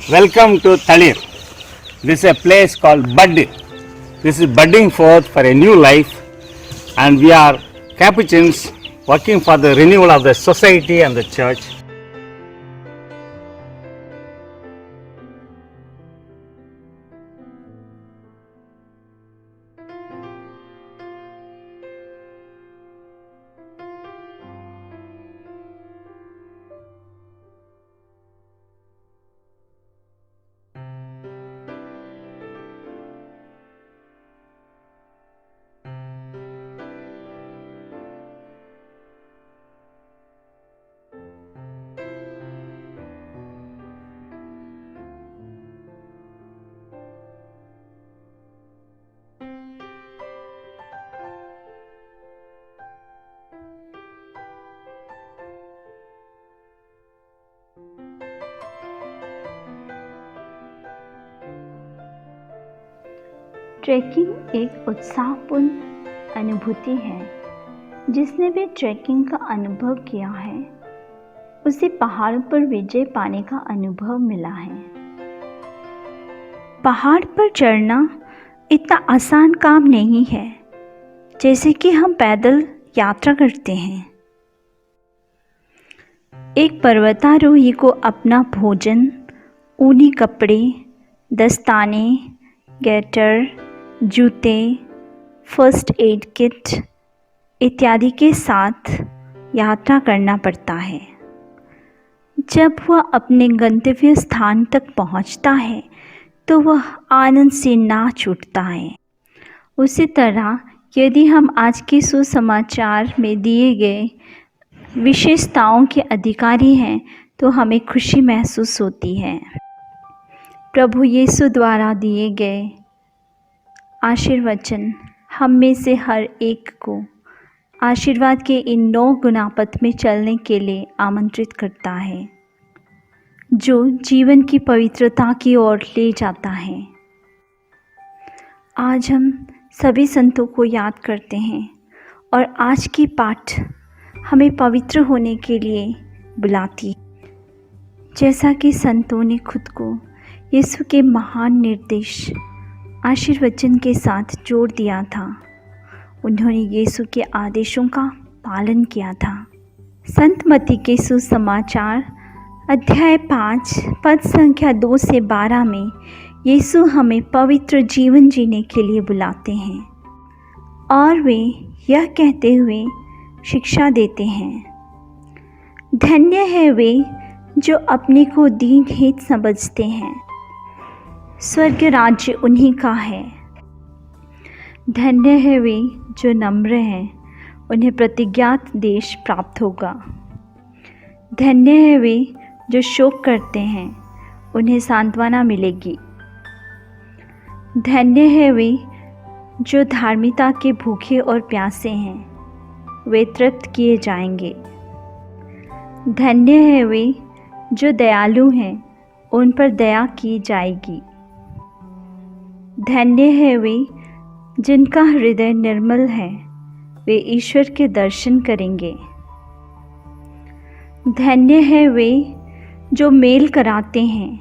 Welcome to Talir. This is a place called Bud. This is budding forth for a new life, and we are Capuchins working for the renewal of the society and the church. Trekking एक उत्साहपूर्ण अनुभूति है। जिसने भी trekking का अनुभव किया है उसे पहाड़ पर विजय पाने का अनुभव मिला है। पहाड़ पर चढ़ना इतना आसान काम नहीं है जैसे कि हम पैदल यात्रा करते हैं। एक पर्वतारोही को अपना भोजन, ऊनी कपड़े, दस्ताने, गेटर, जूते, फर्स्ट एड किट इत्यादि के साथ यात्रा करना पड़ता है। जब वह अपने गंतव्य स्थान तक पहुंचता है तो वह आनंद से नाच उठता है। उसी तरह यदि हम आज के सुसमाचार में दिए गए विशेषताओं के अधिकारी हैं तो हमें खुशी महसूस होती है। प्रभु यीशु द्वारा दिए गए आशीर्वचन हम में से हर एक को आशीर्वाद के इन 9 गुना पथ में चलने के लिए आमंत्रित करता है, जो जीवन की पवित्रता की ओर ले जाता है। आज हम सभी संतों को याद करते हैं और आज की पाठ हमें पवित्र होने के लिए बुलाती। जैसा कि संतों ने खुद को यीशु के महान निर्देश आशीर्वचन के साथ जोड़ दिया था, उन्होंने यीशु के आदेशों का पालन किया था। संत मत्ती के सुसमाचार अध्याय 5 पद संख्या 2 से 12 में यीशु हमें पवित्र जीवन जीने के लिए बुलाते हैं और वे यह कहते हुए शिक्षा देते हैं, धन्य है वे जो अपने को दीनहीन समझते हैं, स्वर्ग राज्य उन्हीं का है। धन्य है वे जो नम्र हैं, उन्हें प्रतिज्ञात देश प्राप्त होगा। धन्य है वे जो शोक करते हैं, उन्हें सांत्वना मिलेगी। धन्य है वे जो धार्मिकता के भूखे और प्यासे हैं, वे तृप्त किए जाएंगे। धन्य है वे जो दयालु हैं, उन पर दया की जाएगी। धन्य है वे जिनका हृदय निर्मल है, वे ईश्वर के दर्शन करेंगे। धन्य है वे जो मेल कराते हैं,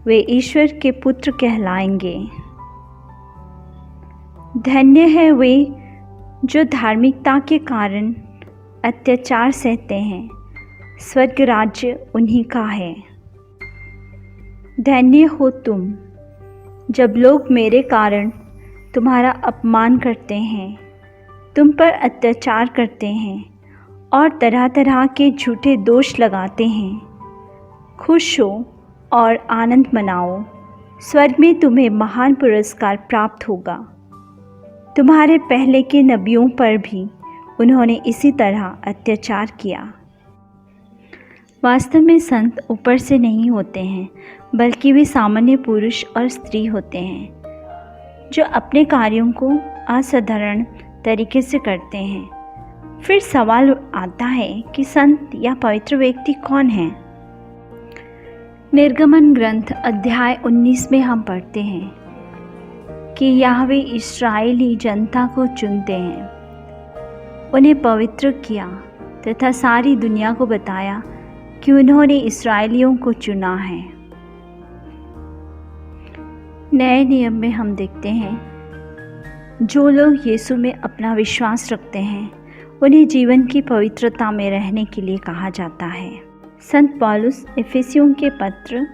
वे ईश्वर के पुत्र कहलाएंगे। धन्य है वे जो धार्मिकता के कारण अत्याचार सहते हैं, स्वर्ग राज्य उन्हीं का है। धन्य हो तुम जब लोग मेरे कारण तुम्हारा अपमान करते हैं, तुम पर अत्याचार करते हैं और तरह तरह के झूठे दोष लगाते हैं। खुश हो और आनंद मनाओ, स्वर्ग में तुम्हें महान पुरस्कार प्राप्त होगा। तुम्हारे पहले के नबियों पर भी उन्होंने इसी तरह अत्याचार किया। वास्तव में संत ऊपर से नहीं होते हैं, बल्कि वे सामान्य पुरुष और स्त्री होते हैं जो अपने कार्यों को असाधारण तरीके से करते हैं। फिर सवाल आता है कि संत या पवित्र व्यक्ति कौन है? निर्गमन ग्रंथ अध्याय 19 में हम पढ़ते हैं कि याहवे इस्राएली जनता को चुनते हैं, उन्हें पवित्र किया तथा सारी दुनिया को बताया कि उन्होंने इस्राएलियों को चुना है। नए नियम में हम देखते हैं जो लोग यीशु में अपना विश्वास रखते हैं उन्हें जीवन की पवित्रता में रहने के लिए कहा जाता है। संत पौलुस इफिसियों के पत्र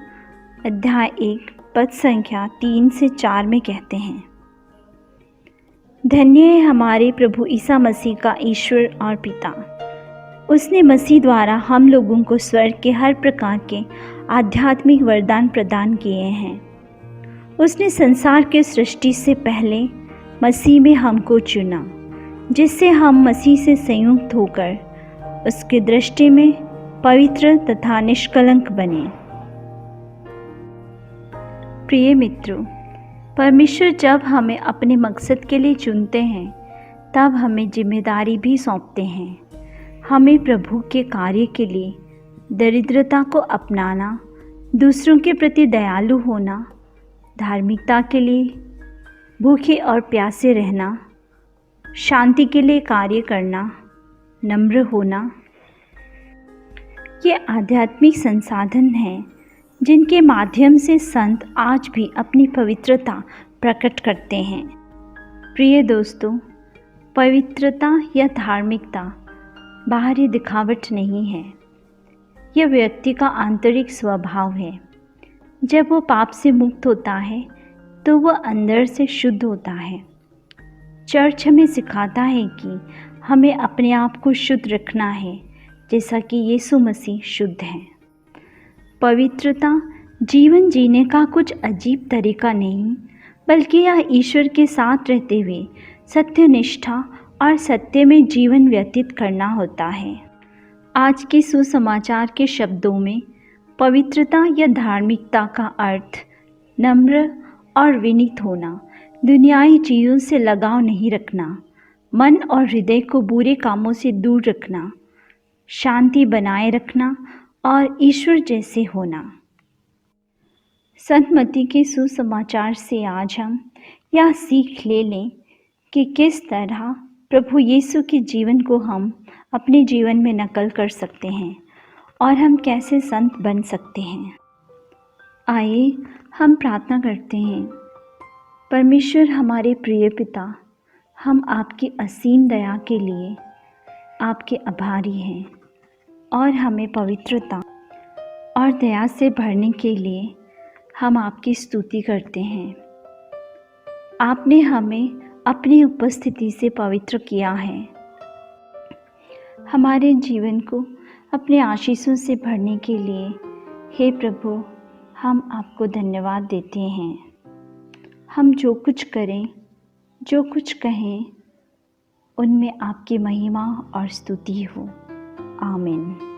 अध्याय 1 पद संख्या 3 से 4 में कहते हैं, धन्य है हमारे प्रभु ईसा मसीह का ईश्वर और पिता। उसने मसीह द्वारा हम लोगों को स्वर्ग के हर प्रकार के आध्यात्मिक वरदान प्रदान किए हैं। उसने संसार के सृष्टि से पहले मसीह में हमको चुना, जिससे हम मसीह से संयुक्त होकर उसकी दृष्टि में पवित्र तथा निष्कलंक बने। प्रिय मित्रों, परमेश्वर जब हमें अपने मकसद के लिए चुनते हैं तब हमें जिम्मेदारी भी सौंपते हैं। हमें प्रभु के कार्य के लिए दरिद्रता को अपनाना, दूसरों के प्रति दयालु होना, धार्मिकता के लिए भूखे और प्यासे रहना, शांति के लिए कार्य करना, नम्र होना, ये आध्यात्मिक संसाधन हैं जिनके माध्यम से संत आज भी अपनी पवित्रता प्रकट करते हैं। प्रिय दोस्तों, पवित्रता या धार्मिकता बाहरी दिखावट नहीं है, यह व्यक्ति का आंतरिक स्वभाव है। जब वो पाप से मुक्त होता है तो वह अंदर से शुद्ध होता है। चर्च हमें सिखाता है कि हमें अपने आप को शुद्ध रखना है, जैसा कि यीशु मसीह शुद्ध हैं। पवित्रता जीवन जीने का कुछ अजीब तरीका नहीं, बल्कि यह ईश्वर के साथ रहते हुए सत्यनिष्ठा और सत्य में जीवन व्यतीत करना होता है। आज के सुसमाचार के शब्दों में पवित्रता या धार्मिकता का अर्थ नम्र और विनीत होना, दुनियाई चीज़ों से लगाव नहीं रखना, मन और हृदय को बुरे कामों से दूर रखना, शांति बनाए रखना और ईश्वर जैसे होना। संत मत्ती के सुसमाचार से आज हम यह सीख ले लें कि किस तरह प्रभु यीशु के जीवन को हम अपने जीवन में नकल कर सकते हैं और हम कैसे संत बन सकते हैं। आइए हम प्रार्थना करते हैं। परमेश्वर हमारे प्रिय पिता, हम आपकी असीम दया के लिए आपके आभारी हैं और हमें पवित्रता और दया से भरने के लिए हम आपकी स्तुति करते हैं। आपने हमें अपनी उपस्थिति से पवित्र किया है। हमारे जीवन को अपने आशीषों से भरने के लिए हे प्रभु, हम आपको धन्यवाद देते हैं। हम जो कुछ करें, जो कुछ कहें, उनमें आपकी महिमा और स्तुति हो। आमीन।